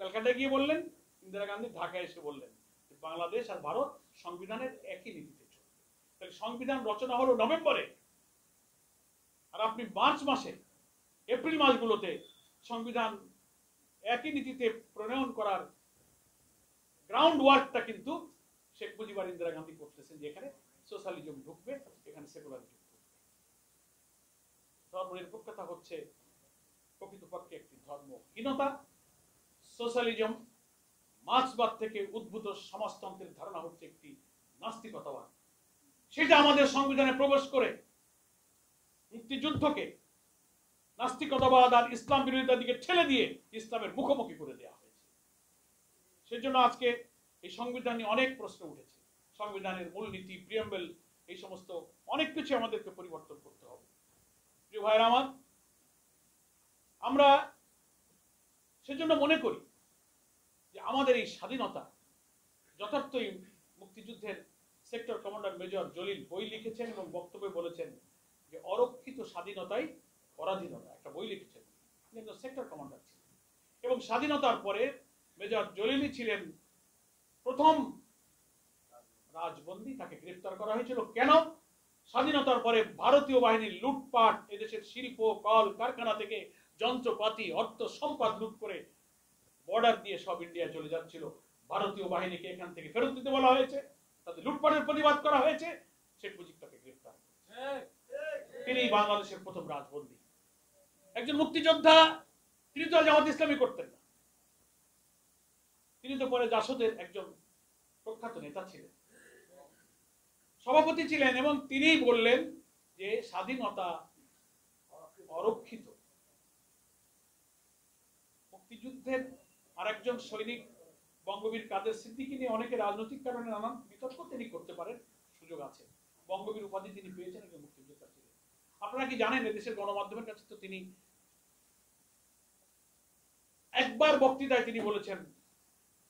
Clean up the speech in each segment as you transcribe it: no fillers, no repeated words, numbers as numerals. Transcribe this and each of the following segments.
ক্যালকাটায় গিয়ে বললেন, ইন্দিরা গান্ধী ঢাকায় এসে বললেন যে বাংলাদেশ আর ভারত সংবিধানের একই নীতিতে চলবে। তাহলে সংবিধান রচনা হলো নভেম্বরে, আর আপনি মার্চ মাসে, এপ্রিল মাসগুলোতে সংবিধান একই নীতিতে প্রণয়ন করার গ্রাউন্ড ওয়ার্কটা কিন্তু শেখ মুজিবুর ইন্দিরা গান্ধী করতেছেন, যে এখানে সোশ্যালিজম ঢুকবে, এখানে সেকুলারিজম ঢুকবে। ধর্মনিরপেক্ষতা হচ্ছে প্রকৃতপক্ষে একটি ধর্মহীনতা। সোশ্যালিজম, মার্ক্সবাদ থেকে উদ্ভূত সমাজতন্ত্রের ধারণা হচ্ছে একটি নাস্তিকতাবাদ। সেটা আমাদের সংবিধানে প্রবেশ করে মুক্তিযুদ্ধকে নাস্তিকতাবাদ আর ইসলাম বিরোধিতার দিকে ঠেলে দিয়ে ইসলামের মুখোমুখি করে দেওয়া হয়েছে। সেজন্য আজকে এই সংবিধান নিয়ে অনেক প্রশ্ন উঠেছে। সংবিধানের মূলনীতি, প্রিয়াম্বল, এই সমস্ত অনেক কিছু আমাদেরকে পরিবর্তন করতে হবে। প্রিয় ভাইরা আমার, আমরা সেজন্য মনে করি যে আমাদের এই স্বাধীনতা যথার্থই, মুক্তিযুদ্ধের সেক্টর কমান্ডার মেজর জলিল বই লিখেছেন এবং বক্তব্যে বলেছেন যে অরক্ষিত স্বাধীনতাই পরাধীনতা, একটা বই লিখেছেন, কিন্তু সেক্টর কমান্ডার ছিলেন। এবং স্বাধীনতার পরে মেজর জলিলই ছিলেন প্রথম রাজবন্দী, তাকে গ্রেফতার করা হয়েছিল। কেন? স্বাধীনতার পরে ভারতীয় বাহিনীর লুটপাট, এদেশের শিল্প কল কারখানা থেকে যন্ত্রপাতি, অর্থ সম্পদ লুট করে বর্ডার দিয়ে সব ইন্ডিয়া চলে যাচ্ছিল। ভারতীয় বাহিনীকে এখান থেকে ফেরত দিতে বলা হয়েছে, তাদের লুটপাটের প্রতিবাদ করা হয়েছে, শেখ মুজিব তাকে গ্রেফতার করেছে। তিনি বাংলাদেশের প্রথম রাজবন্দী, একজন মুক্তিযোদ্ধা। তিনি তো জামাত ইসলামী করতেন না, তিনি তো পরে জাসদের একজন প্রখ্যাত নেতা ছিলেন, সভাপতি ছিলেন, এবং তিনি বললেন যে স্বাধীনতা অরক্ষিত। মুক্তিযুদ্ধের আরেকজন সৈনিক বঙ্গবীর কাদের সিদ্দিকী নিয়ে অনেকে রাজনৈতিক কারণে নানান বিতর্ক তিনি করতে পারেন, সুযোগ আছে। বঙ্গবীর উপাধি তিনি পেয়েছেন, একজন মুক্তিযোদ্ধা ছিলেন। আপনারা কি জানেন, এদেশের গণমাধ্যমের কাছে তো তিনি একবার বক্তৃতায় তিনি বলেছেন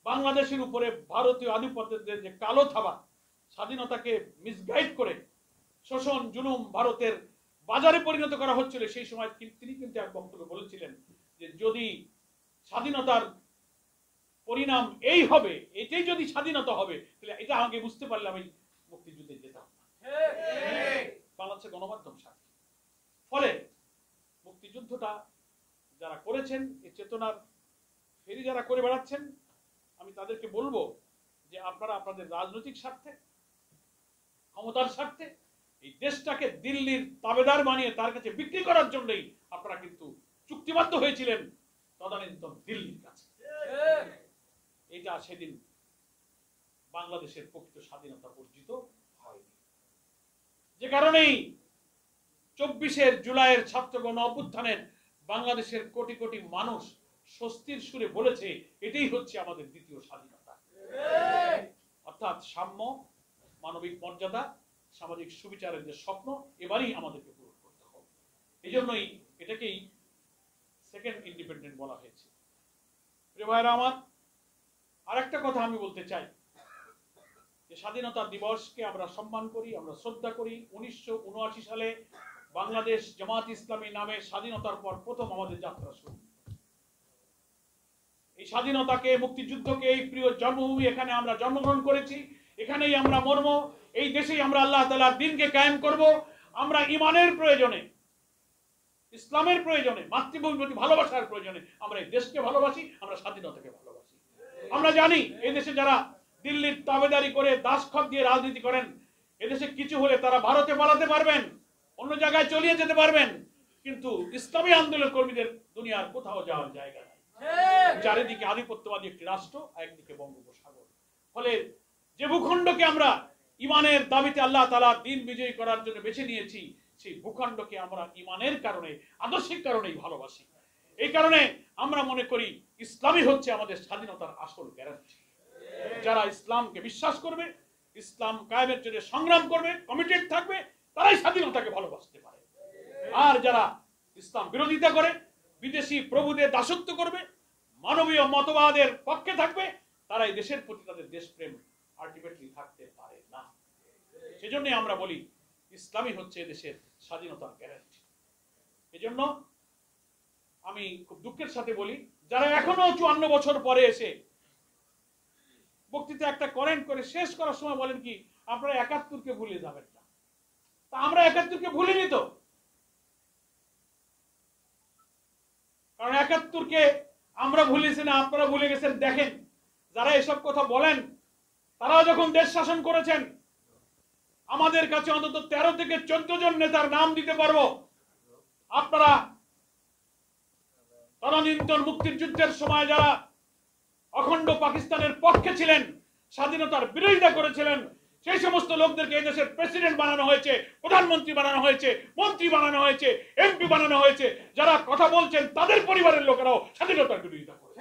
বাংলাদেশের উপরে ভারতীয় আধিপত্যের যে কালো থাবা, স্বাধীনতাকে মিসগাইড করে শোষণ জুলুম ভারতের বাজারে পরিণত করা হচ্ছিল, সেই সময় তিনি কিন্তু এক বক্তব্যে বলেছিলেন যে যদি স্বাধীনতার পরিণাম এই হবে, এটাই যদি স্বাধীনতা হবে, তাহলে এটা আমাকে বুঝতে পারলাম এই মুক্তিযুদ্ধে যেতাম না। বাংলাদেশের গণমাধ্যম সাক্ষী। ফলে মুক্তিযুদ্ধটা যারা করেছেন, এই চেতনার ফেরি যারা করে বেড়াচ্ছেন, আমি তাদেরকে বলবো যে আপনারা আপনাদের রাজনৈতিক স্বার্থে, ক্ষমতার স্বার্থে এই দেশটাকে দিল্লির তাবেদার বানিয়ে তার কাছে বিক্রি করার জন্যই আপনারা কিন্তু চুক্তিবদ্ধ হয়েছিলেন তদানীন্তন দিল্লির কাছে। এটা সেদিন বাংলাদেশের প্রকৃত স্বাধীনতা অর্জিত হয়নি। যে কারণেই 24 জুলাইয়ের ছাত্র গণ অভ্যুত্থানের বাংলাদেশের কোটি কোটি মানুষ স্বস্তির সুরে বলেছে এটাই হচ্ছে আমাদের দ্বিতীয় স্বাধীনতা, অর্থাৎ সাম্য, মানবিক মর্যাদা, সামাজিক সুবিচারের যে স্বপ্ন, এবারই আমাদেরকে পূরণ করতে হবে। এই জন্যই এটাকেই সেকেন্ড ইন্ডিপেন্ডেন্ট বলা হয়েছে। প্রিয় ভাইরা আমার, আরেকটা কথা আমি বলতে চাই যে স্বাধীনতা দিবসকে আমরা সম্মান করি, আমরা শ্রদ্ধা করি। 1979 সালে বাংলাদেশ জামাত ইসলামী নামে স্বাধীনতার পর প্রথম আমাদের যাত্রা শুরু। এই স্বাধীনতাকে, মুক্তিযুদ্ধকে, এই প্রিয় জন্মভূমি, এখানে আমরা জন্মগ্রহণ করেছি, এখানেই আমরা মরব, এই দেশেই আমরা আল্লাহ তাআলার দ্বীনকে কায়েম করব। আমরা ইমানের প্রয়োজনে, ইসলামের প্রয়োজনে, মাতৃভূমির প্রতি ভালোবাসার প্রয়োজনে আমরা এই দেশকে ভালোবাসি, আমরা স্বাধীনতাকে ভালোবাসি। আমরা জানি এই দেশে যারা দিল্লির তাবেদারি করে দাসখত দিয়ে রাজনীতি করেন, এদেশে কিছু হলে তারা ভারতে পালাতে পারবেন, অন্য জায়গায় চলিয়ে যেতে পারবেন, কিন্তু ইসলামী আন্দোলন কর্মীদের দুনিয়ার কোথাও যাওয়ার জায়গা নাই। চারিদিকে আধিপত্যবাদী একটি রাষ্ট্র, একদিকে বঙ্গোপসাগর। ফলে যে ভূখণ্ডকে আমরা ইমানের দাবিতে আল্লাহ তাআলার দ্বীন বিজয়ী করার জন্য বেছে নিয়েছি, সেই ভূখণ্ডকে আমরা ইমানের কারণে, আদর্শিক কারণেই ভালোবাসি। এই কারণে আমরা মনে করি ইসলামই হচ্ছে আমাদের স্বাধীনতার আসল গ্যারান্টি। যারা ইসলামকে বিশ্বাস করবে, ইসলাম কায়েমের জন্য সংগ্রাম করবে, কমিটেড থাকবে, তারাই স্বাধীনতাকে ভালোবাসতে পারে। আর যারা ইসলাম বিরোধিতা করে, বিদেশি প্রভুদের দাসত্ব করবে, মানবীয় মতবাদের পক্ষে থাকবে, তারাই দেশের প্রতি তাদের দেশপ্রেম আলটিমেটলি থাকতে পারে না। সেজন্য আমরা বলি ইসলামই হচ্ছে দেশের স্বাধীনতার গ্যারান্টি। এজন্য আমি খুব দুঃখের সাথে বলি যারা এখনো 54 বছর পরে এসে বক্তৃতা একটা করেন করে শেষ করার সময় বলেন কি আপনারা 71-কে ভুলে যাবেন না। তা আমরা 71-কে ভুলিনি তো, কারণ 71-কে আমরা ভুলেছি না, আপনারা ভুলে গেছেন। দেখেন যারা এসব কথা বলেন তারাও যখন দেশ শাসন করেছেন, আমাদের কাছে অন্তত 13 থেকে 14 জন নেতার নাম দিতে পারবো। আপনারা তদানীন্তন মুক্তিযুদ্ধের সময় যারা অখণ্ড পাকিস্তানের পক্ষে ছিলেন, স্বাধীনতার বিরোধিতা করেছিলেন, সেই সমস্ত লোকদেরকে এই দেশের প্রেসিডেন্ট বানানো হয়েছে, প্রধানমন্ত্রী বানানো হয়েছে, মন্ত্রী বানানো হয়েছে, এমপি বানানো হয়েছে। যারা কথা বলছেন তাদের পরিবারের লোকেরাও স্বাধীনতার বিরোধিতা করেছে।